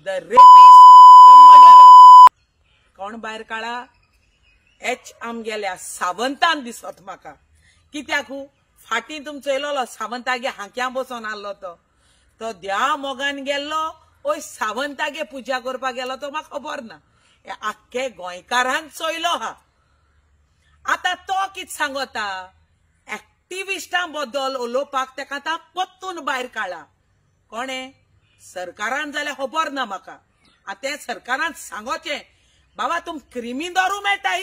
The rapist the murderer कोण भायर काढा एच आमगेल्या सावंतान दिसत म्हाका कित्याक फाटी तुम चयलो सावंतागे हांक्या बसोन आल्लो तो देवा मोगान गेल्लो ओय सावंतागे पुजा करपाक गेलो तो म्हाका खबर ना आख्खे गोंयकारांक चयलो हा आता तो कित सांगता एक्टिविस्टां बद्दल उलोवपाक तेका आतां पत्तून भायर काडला कोणे सरकारान जाल्यार खबर ना म्हाका आतां सरकारान सांगोचें बाबा तुम क्रिमी दारू मेळटाय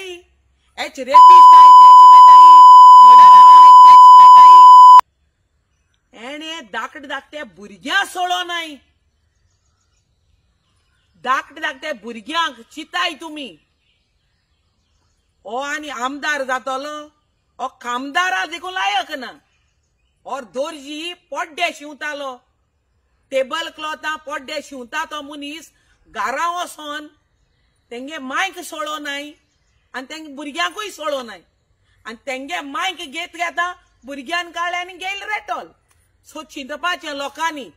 एच रेपिस्ट आहाय तेच मेळटाय मर्डरर आहाय तेच मेळटाय एणे धाकटे धाकटे भुरग्यां सोडोनाय धाकटे धाकटे भुरग्यांक चिताय तुमी ओ आनी आमदार जातलो ओ कामदारा देखून लायक ना और दोर्जी पोड्डे शिंवतालो टेबल क्लॉथां पोड्डे शिंवता तो मनीस घरा वचोन तेंगे मायक सोडोनाय आनी तेंगे भुरग्यांकूय सोडोनाय आनी तेंगे मायक घेता भुरग्यान काडले आनी गेल रेटोल सो चिंतपाचें लोकांनी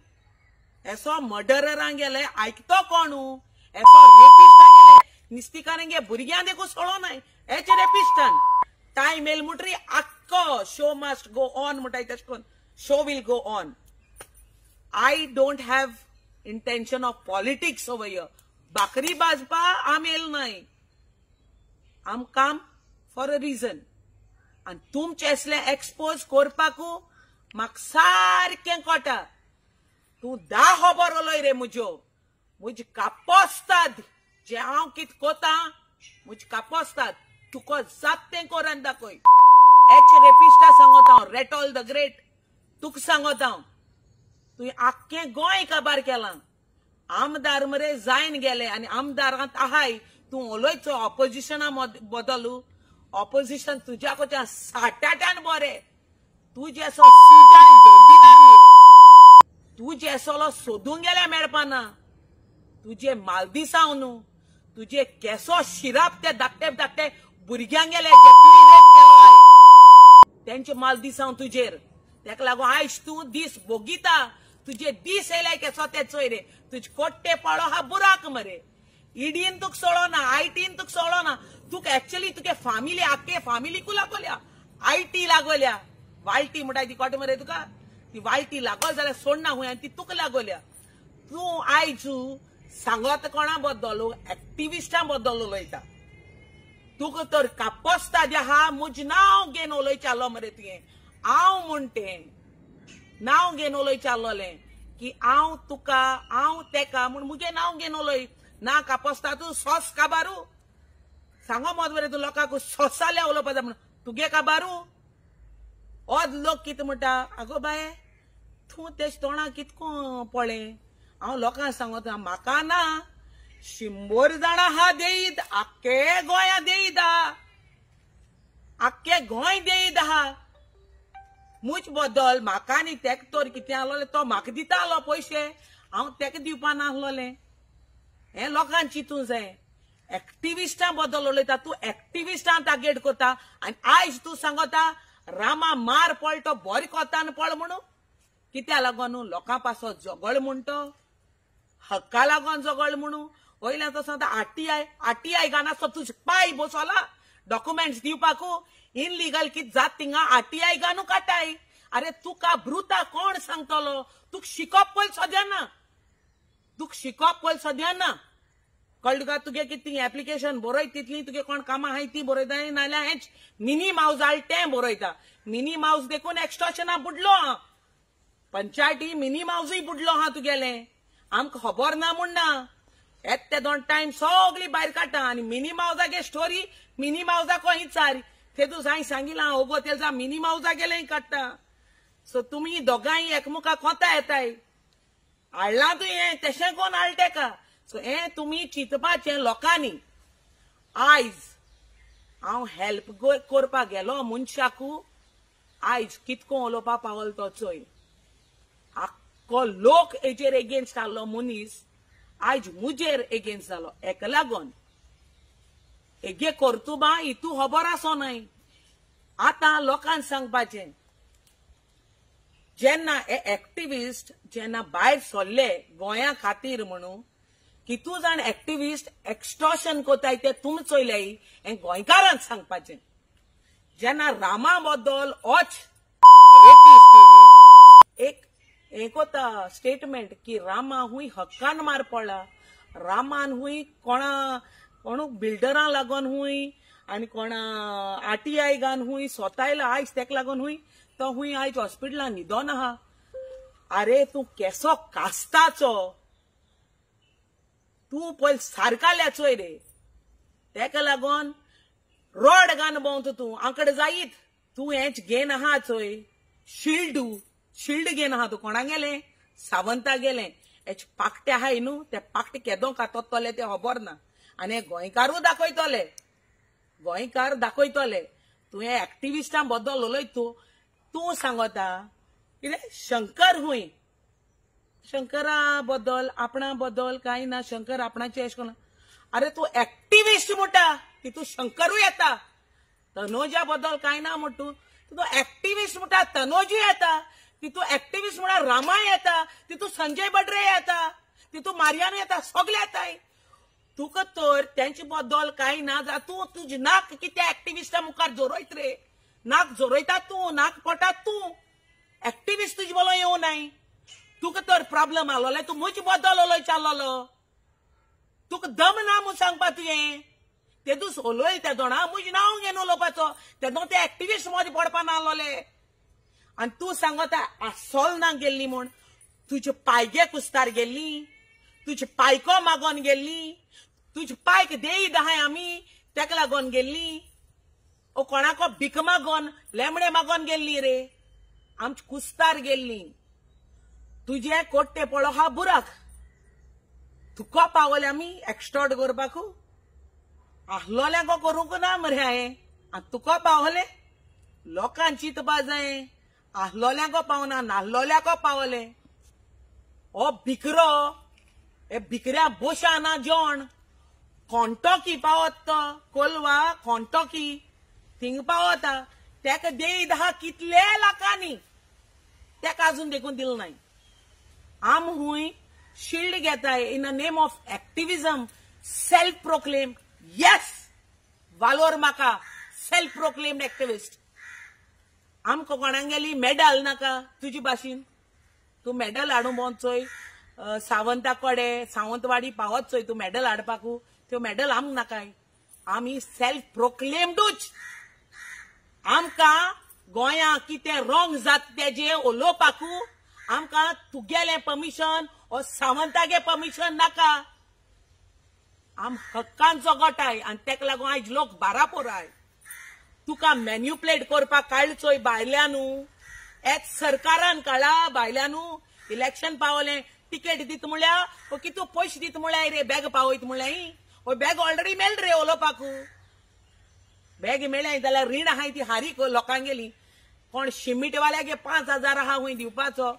एसो मर्डररांक गेले आयकतो कोण एसो रेपिस्टांक गेले निस्तिकारांगे भुरग्यां देखून सोडोनाय एच रेपिस्टान टायम येल म्हणटरी आख्खो शो मस्ट गो ऑन म्हणटाय तशें करून show will go on I don't have intention of politics over here. Bakri bajpa am el nahi. I'm come for a reason. And tum chesle expose korpaku mak sarken kota. Tu da hobar oloy re mujo. Muj kapostad. Je aun kit kota. Muj kapostad. Tu ko zatten koranda koi. H repista sangota. Retol the Great. Tuk sangota. तुवें आख्खें गोंय काबार केलां आमदार मरे जायन गेले आनी आमदारांत आहाय तूं उलयचो ऑपोजिशना बदलू ऑपोजिशन तुज्या कोच्या साठाट्यान बरे तूं जेसो सिजान दोंदीदार न्ही तूं जेसोलो सोदूंक गेल्या मेळपाना तुजे मालदिसांव न्हू तुजे केसो शिराप ते धाकटे धाकटे भुरग्यांक गेले जे तुवें रेप केलो तेंचे मालदिसांव तुजेर तेका लागून आयज तूं दीस भोगिता तुझे दीस येयले केसो ते चोय रे तुजे कोट्टे पाळो हा बुराक मरे ईडीन तुक सोडो ना आयटीन तुक सोडो ना तुक एक्चुअली तुगे फॅमिली आख्खे फॅमिलीकू लागोल्या आयटी लागोल्या वायटी म्हणटाय ती कोट मरे तुका ती वायटी लागोल जाल्यार सोडना हुंय आनी ती तुका लागोल्या तूं आयज सांगत कोणा बद्दल एक्टिविस्टां बद्दल उलयता तुका तर कापोस्ता जे आहा मुज नांव घेवन उलयचालो मरे तुवें हांव म्हणटें नाव घेवन उलयचालोलें की हांव तुका हांव तेका म्हूण मुगे नांव घेवन उलय ना कापोस्ता तूं सॉस काबारू सांगो मत मरे तूं लोकांक सॉसाले उलोवपा जाय म्हूण तुगे काबारू ओद लोक कितें म्हणटा आगो बाये तूं तेज तोंडाक कितको पळय हांव लोकांक सांगता म्हाका ना 100 जाणां हा देईत आख्खे गोंया देईत आहा आख्खे गोंय देईत आहा मुज बद्दल म्हाका आनी तेका तर कितें आसलोलें तो म्हाका दिता आसलो पयशे हांव तेका दिवपा नासलोलें हें लोकांक चिंतूंक जाय एक्टिविस्टां बद्दल उलयता तूं एक्टिविस्टां टार्गेट करता आनी आयज तूं सांगता रामा मार पळ तो बरें कोतान पळ म्हणून कित्या लागोन लोकां पासो झगड म्हूण तो हक्का लागोन झगड म्हणून वयल्यान तो सांगता आरटीआय गानाचो तुजे पाय बसोला डॉक्युमेंट्स दिवपाकू इनलीगल कित जात थिंगा आरटीआय गानू काटाय अरे तुका ब्रुता कोण सांगतलो तुक शिकप पयल सद्याना तुक शिकप पयल सद्याना कळ्ळें तुका तुगे कितें एप्लिकेशन बरय तितली तुगे कोण कामां आहाय ती बरयताय नाल्यार हेच मिनी माउस आल तें बरयता मिनी माउस देखून एक्सटॉर्शना बुडलो हा पंचायती मिनी माउसय बुडलो हा तुगेले आमकां खबर ना म्हूण ना येत ते 2 टायम सगळी भायर काडटा आनी मिनी माउसागे स्टोरी मिनी माउसाको विचार तेतून हांवें सांगिलां ओगो तेजा मिनी माउसा गेले काडटा सो तुमी दोगांय एकमुखाक कोता येताय हाडलां तूं हें तशें कोण हाडटा तेका सो हें तुमी चिंतपाचें लोकांनी आयज हांव हेल्प करपाक गेलो मनशाकू आयज कितको उलोवपा पावल तो चोय आख्खो लोक हेजेर एगेन्स्ट आहलो मनीस आयज मुजेर एगेन्स्ट जालो हेका लागोन हेगे कर्तुबा हितू खबर आसो नाय आतां लोकांक सांगपाचें जेन्ना हे एक्टिविस्ट जेन्ना भायर सरले गोंया खातीर म्हणून कितू जाण एक्टिविस्ट एक्स्टॉर्शन कोताय ते तुम चोयल्याय हें गोंयकारांक सांगपाचें. जेन्ना रामा बद्दल होच रेपिस्ट एक हें कोता स्टेटमेंट की रामा हुंय हक्कान मार पडला, रामान हुंय कोणूक बिल्डरां लागून हुंय आनी कोणा आरटीआय गान हुंय स्वतायला आयज तेका लागून हुंय तो हुंय आयज हॉस्पिटलांत न्हिदोन आहा. अरे तूं केसो कास्ताचो, तूं पयल सारकाल्या चोय रे. तेका लागून रोड घान भोंवत तूं आंकडे जायत. तूं हेंच घेन आहा चोय शिल्ड घेन आहा. तूं कोणा गेलें? सावंता गेलें. हेच पाकटे आहाय न्हू, ते पाकटे केदो कातोतले ते खबर ना. आनी हे गोंयकारूय दाखयतले, गोंयकार दाखयतले. तूं हे एक्टिविस्टां बद्दल उलयत तूं सांगता कितें शंकर हुंय. शंकरा बद्दल आपणा बद्दल कांय ना. शंकर आपणाचें अशें कोन्न. अरे तूं एक्टिविस्ट म्हणटा की तूं शंकरूय येता. तनोजा बद्दल कांय ना म्हण तूं एक्टिविस्ट म्हणटा तनोजूय येता. तितू एक्टिविस्ट म्हणल्यार रामाय येता, तितू संजय बड्रे येता, तितू मारियानो येता, सगळे येताय. तुका तर तेंचे बद्दल कांय ना जाल्यार तूं तुजें नाक कित्या एक्टिविस्टा मुखार जोरयत रे. नाक जोरयता तूं, नाक पडटा तूं. एक्टिविस्ट तुजे बरो येवं नाय. तुका तर प्रॉब्लेम आलोले तूं म्हजे बद्दल उलय चाललो. तुका दम ना म्हूण सांगपा तुवें. तेदूस उलय त्या दोना म्हजें नांव घेवन उलोवपाचो. तेदो ते एक्टिविस्ट मदें पडपा नासलोले. आनी तूं सांगता सोलना गेल्ली म्हूण. तुजे पायगे कुस्तार गेल्ली, तुजे पायको मागोन गेल्ली, तुजे पायक देईद आहाय आमी तेका लागोन गेल्ली. ओ कोणाको भीक मागोन लेमणे मागोन गेल्ली रे. आमचे कुस्तार गेल्ली. तुजे कोट्टे पळो हा बुराक. तुका पावले आमी एक्स्टॉर्ट करपाकू. आहलोल्यांको करूंक ना मरे हांवें. आनी तुका पावले लोकांची चिंतपा जाय. आहलोल्यांको पावना, नाहलोल्यांको पावले. ओ भिकरो, हे भिकऱ्या बोशाना जेवण कोंटोकी पावत तो कोलवा कोंटोकी थिंग पावता. तेका देईद आहा कितले लाखांनी, तेका अजून देखून दिल नाय. आम हुंय शिल्ड घेताय in the name of activism. Self proclaim. Yes वालोर म्हाका सेल्फ प्रोक्लेम्ड एक्टिविस्ट. आमकां कोणाक गेली मेडल नाका तुजी भाशेन. तूं मेडल हाडूं बोंचोय सावंता कोडे सावंतवाडी पावत चोय तूं मेडल हाडपाकू. त्यो मेडल आमक नाकाय. आमी सेल्फ प्रोक्लेम्डूच. आमकां गोंयां कितें रॉंग जाता तेजे उलोवपाकू आमकां तुगेलें परमिशन ओ सावंतागे परमिशन नाका. आम हक्कांचो गोठाय आनी तेका लागून आयज लोक बारापोराय. तुका मॅन्युप्लेट करपाक काडचोय भायल्यानू. हेच सरकारान काडला भायल्यानू. इलेक्शन पावलें टिकेट दित म्हळ्यार कितू पयशे दित म्हळ्यार रे बॅग पावयत म्हळ्यार. ओ बॅग ऑलरेडी मेळ रे उलोवपाकू. बॅग मेळ्ळाय जाल्यार रीण आहाय ती हारी लोकांक गेली. कोण शिमीटवाल्यागे 5,000 आहा हुंय दिवपाचो.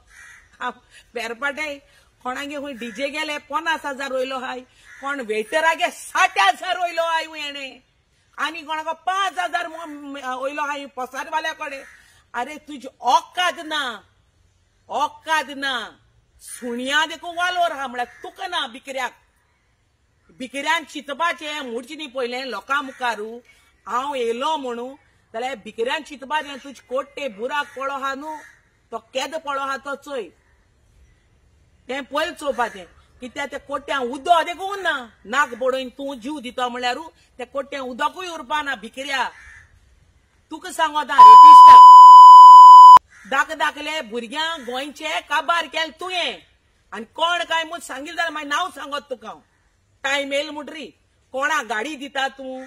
बेरपाटे कोणागे हुंय डीजे गेले 50,000 वयलो हाय. कोण वेटरागे 60,000 वयलो हाय हेणे. आनी कोणाको 5,000 वयलो हाय पसारवाल्या कडेन. अरे तुजी औकात ना, औकात ना. सुणिया देखून वालोर आहा म्हळ्यार तुका ना. भिकऱ्याक भिकऱ्यान चिंतपाचें मुडचें न्ही पयलें लोकां मुखारू. हांव येयलो म्हणू जाल्यार भिकऱ्यान चिंतपाचें तुजे कोट्टे बुराक पळो आहा न्हू तो केद पळो आहा तो चोय. तें पयलीं चोवपाचें. कित्याक ते कोट्ट्यां उदक देखून ना. नाक बडोवन तूं जीव दिता म्हळ्यार ते कोट्ट्यां उदकूय उरपाना भिकऱ्या. तुका सांगता रेपिस्टाक दाखले भुरग्यांक गोंयचे काबार केले तुवें. आनी कोण काय म्हूण सांगिल्लें जाल्यार मागीर नांव सांगत तुका हांव. टायम येयलो म्हणटरी कोणाक गाडी दिता तूं.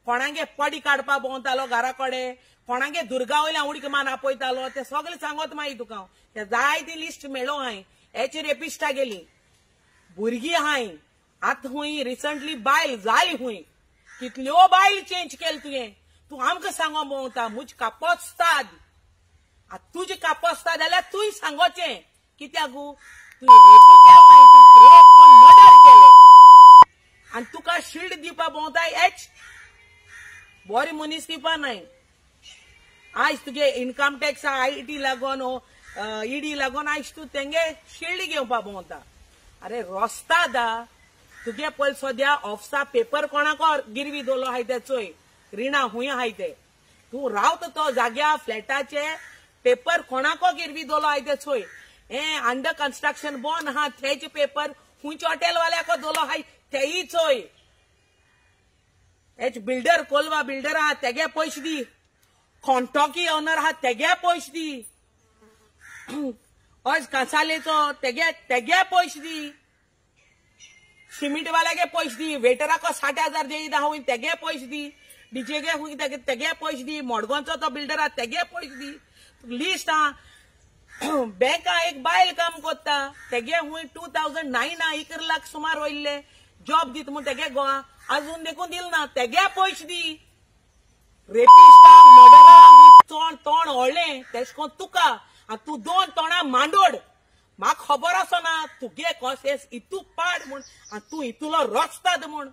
कोणागे पडी काडपा भोंवतालो घरा कडेन. कोणागे दुर्गा वयल्यान उडीक मान आपयतालो. ते सगळे सांगत मागीर तुका हांव. ते जाय ती लिस्ट मेळो हांय. हेची रेपिस्टा गेली. भुरगीं आहाय. आतां हुंय रिसंटली बायल जाय हुंय. कितल्यो बायल चेंज केले तुवें. तूं आमकां सांगो भोंवता म्हजी कापोस्ताद. तुजी कापोस्ताद जाल्यार तुंय सांगोचें. कित्याकू तुवें रेपू केलाय. तूं रेप कोन्न मर्डर केलें आनी तुका शिल्ड दिवपा भोंवताय हेच बरी मनीस दिवपा नाय. आयज तुगे इन्कम टॅक्स IT लागोन ED लागोन आयज तूं तेंगे शिल्ड घेवपा भोंवता. अरे रोस्ता दा तुगे पळय सद्या ऑफिसा पेपर कोणाको गिरवी दवरलो हाय ते चोय रिणा हुंय हाय ते तू रावत तो जाग्या फ्लॅटाचे पेपर कोणाको गिरवी दवरलो हाय ते चोय हे अंडर कंस्ट्रक्शन बोन हा तेचे पेपर हुंच हॉटेल वाल्याको दवरलो हाय तेही चोय हेच बिल्डर कोलवा बिल्डर आहा तेगे पयशे दी कॉन्टॉकी ओनर आहा तेगे पयशे दी आज कासालेचो तेगे पयशे दी सिमेंट वाल्यागे पयशे दी वेटराको 60,000 देई दा हुंय तेगे पयशे दी डीजेगे हुंय तेगे पयशे दी मडगांवचो तो बिल्डर आहा तेगे पयशे दी लिस्ट आहा बँका एक बायल काम कोत्ता तेगे हुंय 2009 1 लाख सुमार वयल्ले जॉब दीत म्हूण तेगे गोवा अजून देखून दिल ना तेगे पयशे दी रेपिस्टांक मर्डरांक तोंड व्हडलें तेश कोन तुका तू 2 तोंडां मांडोड म्हाका खबर आसो ना तुगे कॉसेस इतूक पाड म्हूण तू इतुलो रोस्ताद म्हूण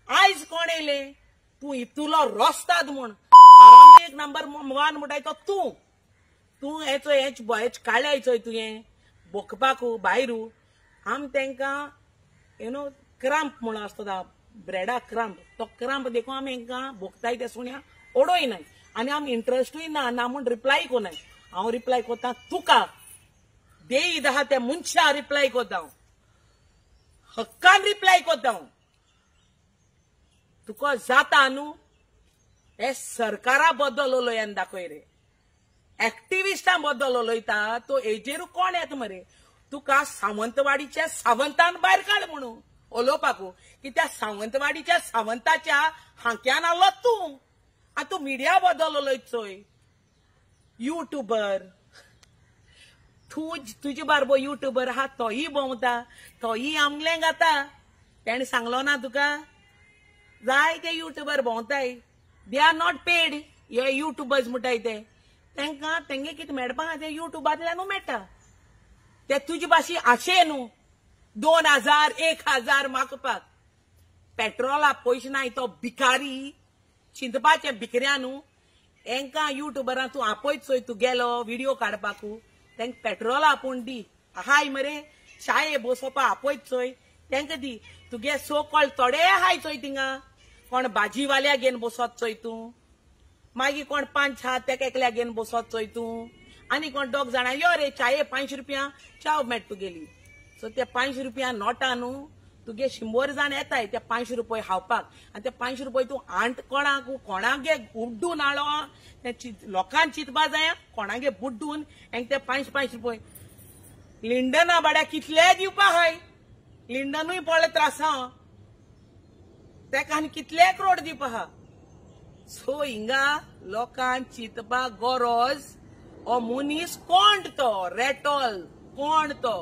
आयज कोण येयले तू इतुलो रोस्ताद म्हूण एक नंबर 1 म्हणटाय तो तू हेच काळ्याचोय तुवें बोकपाकू भायरू आम तेंकां क्रॅम्प म्हूण आसता ब्रेडा क्रॅम्प तो क्रॅम्प देखून आमी हांकां बोगताय ते सुण्या ओडोयनाय आनी आमी इंट्रस्टूय ना म्हूण रिप्लाय कोनाय हांव रिप्लाय कोत्ता तुका देई दहा त्या मनशा रिप्लाय कोत्ता हांव हक्कान रिप्लाय कोत्ता हांव तुका जाता न्हू हे सरकारा बद्दल उलोयन दाखय रे एक्टिविस्टां बद्दल उलयता तो हेजेरू कोण येता मरे तुका सावंतवाडीच्या सावंतान भायर काड म्हणून उलोवपाकू की त्या सावंतवाडीच्या सावंताच्या हांक्यान आलो तू मिडिया बद्दल उलयतोय युट्यूबर तुजे बारबो युट्यूबर आहा तोही भोंवता तोही आमले घाता तेणे सांगलो ना तुका जाय ते युट्यूबर भोंवताय दे आर नॉट पेड हे युट्यूबर्स म्हणटाय ते तेंकां तेंगे कितें मेळपा ते युट्यूबांतल्यानू मेळटा ते तुजे भाशी आशे न्हू 2000 1000 मागपाक पेट्रोला पयशे नाय तो भिकारी चिंतपाचे भिकऱ्या न्हू हेंकां युट्यूबरां तूं आपयत चोय तूं गेलो व्हिडिओ काडपाकू तेंक पेट्रोल आपूण दी हाय मरे शाये बसोवपा आपयत चोय तेंकां दी तुगे सो कॉल्ड थोडे हाय चोय थिंगा कोण भाजीवाल्या घेवन बसत चोय तूं मागीर कोण 5 हात तेका एकल्या घेवन बसत चोय तूं आनी कोण 2 जाणां यो रे चाये 5 रुपया चाव मेट तुगेली सो ते 5 रुपया नोटा न्हू तुगे 100 जाण येताय ते 5 रुपया हावपाक आनी ते 5 रुपया तूं आंट कोणागे बुड्डून हाडो ते लोकांक चिंतपा जाय कोणागे बुड्डून हेंक ते 5 रुपया लिंडना बाड्या कितले दिवपा हाय लिंडनूय पडले त्रासा तेका आनी कितले करोड दिवपा हा सो हिंगा लोकांक चिंतपा गरज हो मनीस कोण तो रेटॉल कोण तो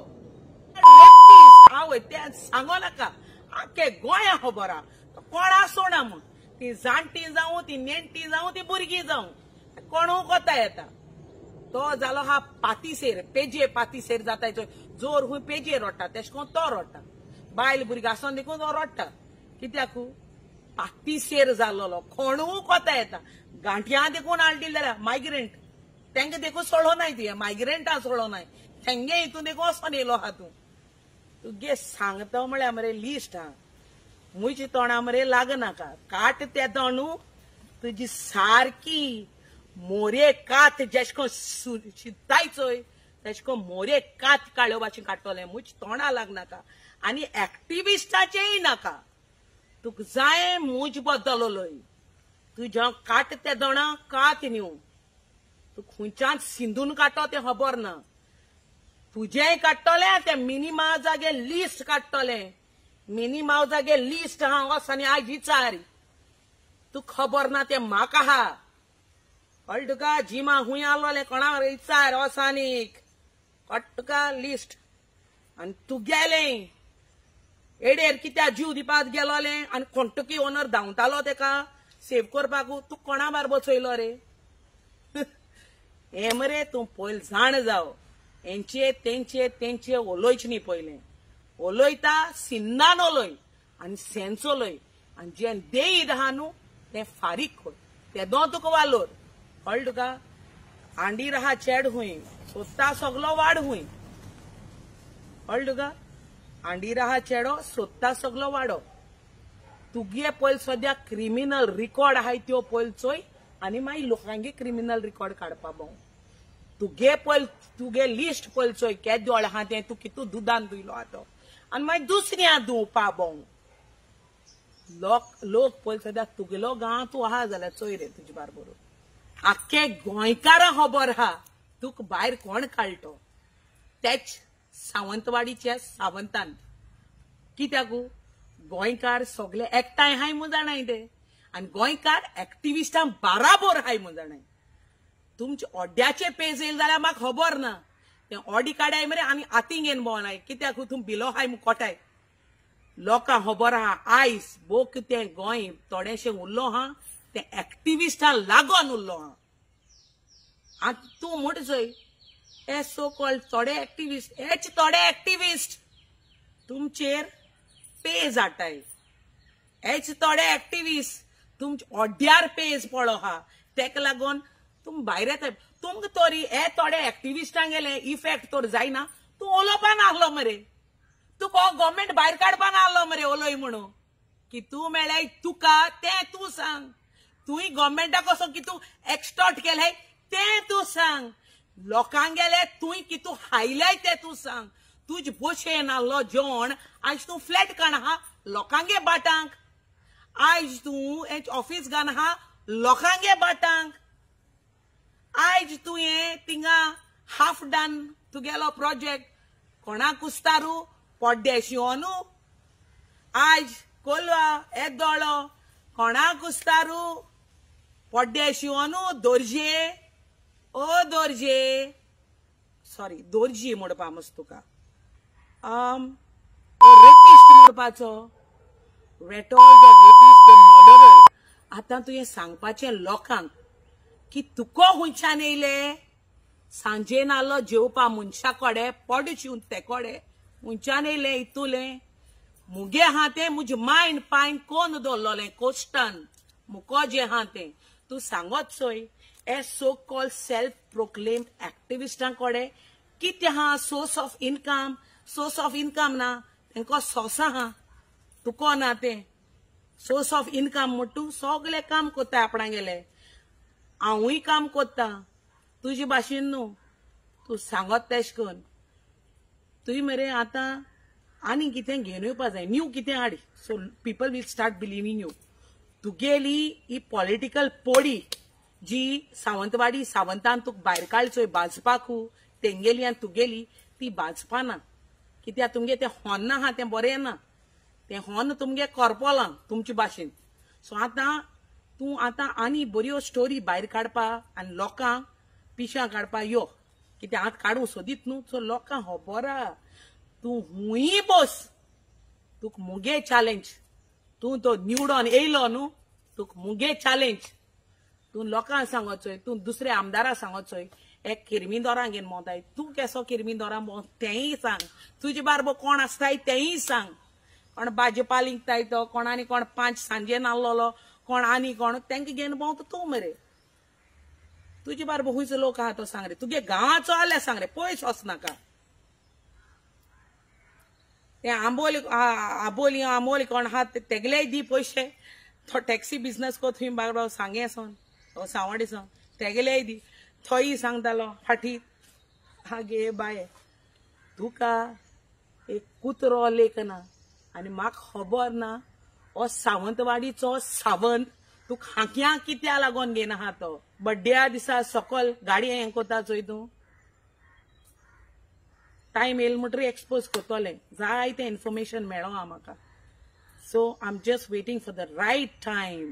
हांव ते सांगो नाका आख्खे गोंया खबर आहा कोणा सोडा म्हूण ती जाणटी जावं ती नेणटी जावं ती भुरगीं जावं कोणू कोता येता तो जालो हा पातीसेर पेजे पातीसेर जाता जोर हुंय पेजे रोडटा तेश कोन तो रोडटा बायल भुरगीं आसोन देखून तो रोडटा कित्याक पातीसेर जाल्लो कोणू कोता येता गांठयां देखून हाडली जाल्यार मायग्रेंट तेंका देखून सोडलो नाय ती मायग्रेंटां सोडलो नाय तेंगे हितून देखून वचोन येयलो हा तूं तुगे सांगता म्हळ्यार मरे लिस्ट हा मुजी तोंडा मरे लागनाका काट ते तोंडू तुजी सारकी मोरे कात जेशको शिताय चोय तेशको मोरे कात काळ्यो भाशेन काडटोले मुज तोंडा लागनाका आनी एक्टिविस्टाचेय नाका तुका जाय मुज बद्दल उलय तुज्या काट ते दोणा कात न्यू तू खुंयच्यान सिंधून काडटो ते खबर ना तुजेय काडटोले ते मिनी मावजागे लिस्ट काडटोले मिनी मावजागे लिस्ट हा वचोन आयज विचार तू खबर ना ते म्हाका हा कळ्ळें तुका जिमा हुंय आलोले कोणाक विचार वसानीक कळ्ळें तुका लिस्ट आनी तू गेले एडेर कित्या जीव दिवपाक गेलोले आनी कोंटकी ओनर धांवतालो तेका सेव करपाकू तू कोणा बारबो चोयलो रे हे मरे तू पयल जाण जाव हेंचे तेंचे उलोयच न्ही पयलें उलयता सिन्नान उलय आनी सेन्स उलय आनी जे देईद आहा न्हू तें फारीक कोर ते दो तुका वालोर कळ्ळें तुका हांडीर आहा चेड हुंय सोदता सगलो वाड हुंय कळ्ळें तुका आंडीराहा चेडो सोदता सगलो वाडो तुगे पयल सद्या क्रिमिनल रिकॉर्ड आहाय त्यो पयल चोय आनी मागीर लोकांगे क्रिमिनल रिकॉर्ड काडपा भोंव तुगे पयल तुगे लिस्ट पयल चोय केद दोळ आहा तें तूं कितू दुदान दिलो आतो आनी मागीर दुसऱ्या दुवपा भोंव लोक पयल सद्या तुगेलो गांव तूं आहा जाल्यार चोय रे तुजे बारबर आख्खे गोंयकारां खबर आहा तुका भायर कोण काडटो तेच सावंतवाडीच्या सावंतान कित्याक गोंयकार सगळे एकठांय हाय म्हूण जाणाय ते आनी गोंयकार एक्टिविस्टां बाराबर हाय म्हूण जाणाय तुमचे ओड्याचे पेज येयल जाल्यार म्हाका खबर ना ते ओडी काडाय मरे आनी आतींग येन भोंवनाय कित्याक तुम भिलो हाय म्हूण कोटाय लोकांक खबर आहा आयज बोक ते गोंय थोडेशें उरलो हा ते एक्टिविस्टां लागोन उरलो हा आतां तूं म्हूण चोय हे सो कॉल्ड थोडे एक्टिविस्ट हेच थोडे एक्टिविस्ट तुमचेर पेज हाडटाय हेच थोडे एक्टिविस्ट तुमचे ओड्यार पेज पडो हा तेका लागून तुम भायर येताय तुमकां तरी हे थोडे एक्टिविस्टांक गेले इफेक्ट तर जायना तूं उलोवपा नासलो मरे तुका गव्हर्मेंट भायर काडपा नासलो मरे उलोय म्हणून की तूं मेळ्ळाय तुका तें तूं सांग तुंय गव्हर्मेंटाक असो की तूं एक्सटॉर्ट केल्याय तें तूं सांग लोकांक गेले तुंय कितू हायलाय ते तूं सांग तुज भशेन आसलो जेवण आयज तूं फ्लॅट काण आहा लोकांगे बाटांक आयज तूं ऑफिस घान आहा लोकांगे बाटांक आयज तुवें थिंगा हाफ डन तुगेलो प्रोजेक्ट कोणाक कुस्तारू पोड्डे शिवनू आयज कोलवा येदोळो कोणाक कुस्तारू पोड्डे शिवनू दोरजे ओ दोरजे सॉरी दोरजी म्हणपा मस्त तुका रेपिस्ट म्हणपाचो Ratol the rapist the murderer आतां तुवें सांगपाचें लोकांक की तुका हुंयच्यान येयले सांजेन आलो जेवपा मनशा कोडे पोड शिवन ते कोडे हुंयच्यान येयले इतुलें मुगे आहा तें मुजे मायंड पायन कोण दवरलोलें कोस्टान मुको जें आहा तें तूं सांगत चोय ए सो कॉल्ड सेल्फ प्रोक्लेम्ड एक्टिविस्टां कोडे कितें आहा सोर्स ऑफ इनकम ना तेंको सोर्स आहा तुको ना तें सोर्स ऑफ इनकम म्हूण तूं सगळें काम कोत्ता आपणा गेले हांवूय काम कोत्ता तुजे भाशेन न्हू तूं सांगत तेश कोन्न तुवें मरे आतां आनी कितें घेवन येवपा जाय न्यू कितें हाडी so people will start believing you तुगेली ही पॉलिटिकल पोडी जी सावंतवाडी सावंतान तुका भायर काडचोय बाजपाकू तेंगेली आनी तुगेली ती बाजपाना कित्याक तुमगे तें होन्न आहा तें बरें ना तें होन्न तुमगे करपोलां तुमचे भाशेन सो आतां तूं आतां आनी बऱ्यो स्टोरी भायर काडपा आनी लोकांक पिश्यां काडपा यो कित्याक हांव काडूं सोदीत न्हू सो लोकांक खबर आहा तूं हुंयी बस तुका मुगे चॅलेंज तूं तो निवडून येयलो न्हू तुका मुगे चॅलेंज तूं लोकांक सांगचोय तूं दुसऱ्या आमदाराक सांगचोय एक किरमीदोरां घेवन मोताय तूं केसो किरमीदोरां मोत तेंय सांग तुजे बारबो कोण आसताय तेंय सांग कोण भाजपा लिंकताय तो कोणानी कोण 5 सांजे नासलोलो कोण आनी कोण तेंका घेवन भोंवता तूं मरे तुजे बारबो खुंयचो लोक आहा तो सांग रे तुगे गांवाचो जाल्यार सांग रे पयस वचनाका ते आंबोली कोण आहा तेगलेय दी पयशे तो टॅक्सी बिझनेस को थंय बाबा सांगे सोन सावंडी सोन तेगेलेय दी थंय सांगतालो फाटी हागे बाये तुका एक कुत्रो लेखना आनी म्हाका खबर ना हो सावंतवाडीचो सावंत तुका हांक्या कित्या लागोन घेना आहा तो बड्ड्या दिसा सकल गाडी हें कोता चोय तूं टायम येयलो म्हणटरी एक्सपोज कोतोलें जायतें इन्फॉर्मेशन मेळ्ळो आहा म्हाका so I am just waiting for the right time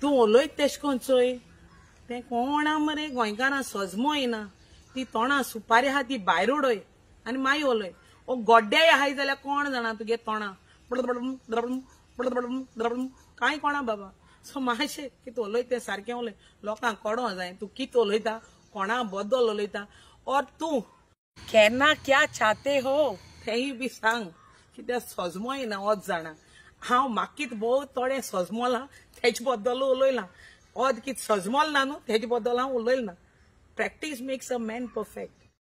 तूं उलयत तेश कोन चोय तें कोणा मरे गोंयकारां सजमो येना ती तोंडां सुपारी आहा ती भायर उडय आनी मागीर उलय ओ गोड्डेय आहाय जाल्यार कोण जाणा तुगे तोंडां कांय कोणा बाबा सो मातशें कितें उलय तें सारकें उलय लोकांक कळों जाय तूं कितें उलयता कोणा बद्दल उलयता और तूं केन्ना क्या चाहते हो तेंय बी सांग कित्याक सजमो येना होच जाणा हांव म्हाका कितें भोव थोडें सजमोलां तेजे बद्दल उलयलां ओद कितें सजमोल ना न्हू तेजे बद्दल हांव उलयलां practice makes a man perfect